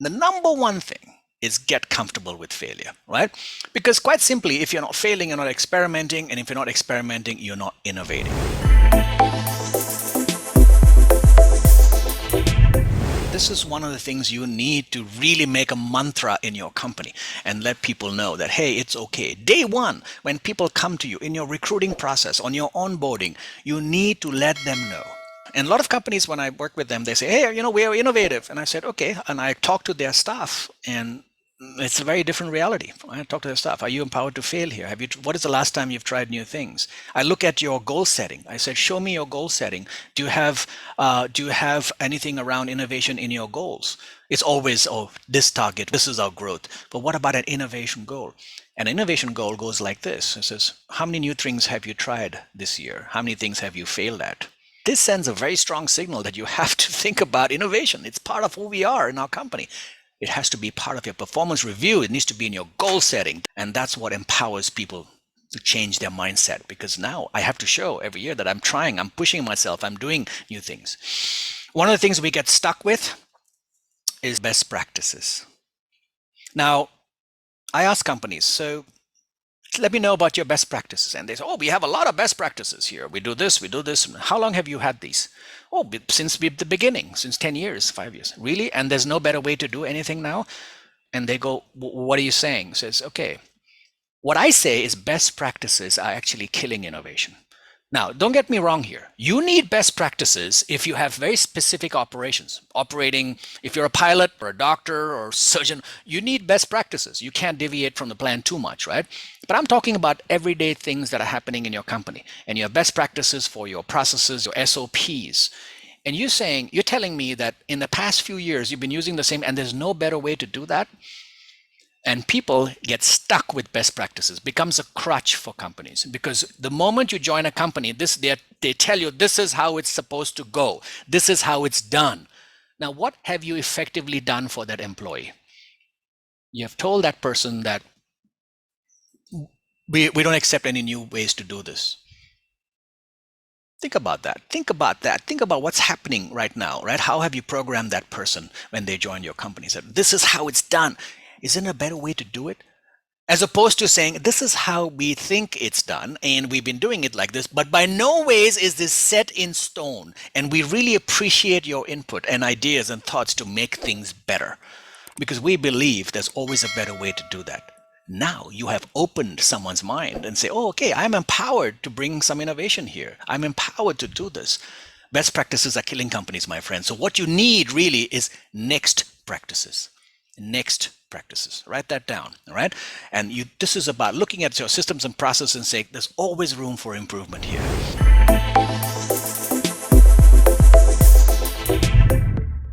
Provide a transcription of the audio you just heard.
The number one thing is get comfortable with failure, right? Because quite simply, if you're not failing, you're not experimenting, and if you're not experimenting, you're not innovating. This is one of the things you need to really make a mantra in your company and let people know that, hey, it's okay. Day one, when people come to you in your recruiting process, on your onboarding, you need to let them know. And a lot of companies, when I work with them, they say, hey, we are innovative. And I said, okay. And I talk to their staff, and it's a very different reality. I talk to their staff. Are you empowered to fail here? What is the last time you've tried new things? I look at your goal setting. I said, show me your goal setting. Do you have anything around innovation in your goals? It's always, oh, this target, this is our growth. But what about an innovation goal? An innovation goal goes like this. It says, how many new things have you tried this year? How many things have you failed at? This sends a very strong signal that you have to think about innovation. It's part of who we are in our company. It has to be part of your performance review. It needs to be in your goal setting. And that's what empowers people to change their mindset, because now I have to show every year that I'm trying, I'm pushing myself, I'm doing new things. One of the things we get stuck with is best practices. Now, I ask companies, so let me know about your best practices. And they say, oh, we have a lot of best practices here. We do this, we do this. How long have you had these? Oh, since the beginning, since 10 years, 5 years. Really? And there's no better way to do anything now? And they go, what are you saying? Says, okay, what I say is best practices are actually killing innovation. Now, don't get me wrong here. You need best practices if you have very specific operations. Operating, if you're a pilot or a doctor or surgeon, you need best practices. You can't deviate from the plan too much, right? But I'm talking about everyday things that are happening in your company. And you have best practices for your processes, your SOPs. And you're telling me that in the past few years, you've been using the same, and there's no better way to do that? And people get stuck with best practices, becomes a crutch for companies, because the moment you join a company, they tell you this is how it's supposed to go. This is how it's done. Now, what have you effectively done for that employee? You have told that person that we don't accept any new ways to do this. Think about that. Think about that. Think about what's happening right now, right? How have you programmed that person when they join your company? So this is how it's done. Isn't there a better way to do it? As opposed to saying, this is how we think it's done, and we've been doing it like this, but by no ways is this set in stone. And we really appreciate your input and ideas and thoughts to make things better, because we believe there's always a better way to do that. Now you have opened someone's mind and say, oh, okay, I'm empowered to bring some innovation here. I'm empowered to do this. Best practices are killing companies, my friends. So what you need really is next practices. Next practices. Write that down. All right. And this is about looking at your systems and processes and saying there's always room for improvement here.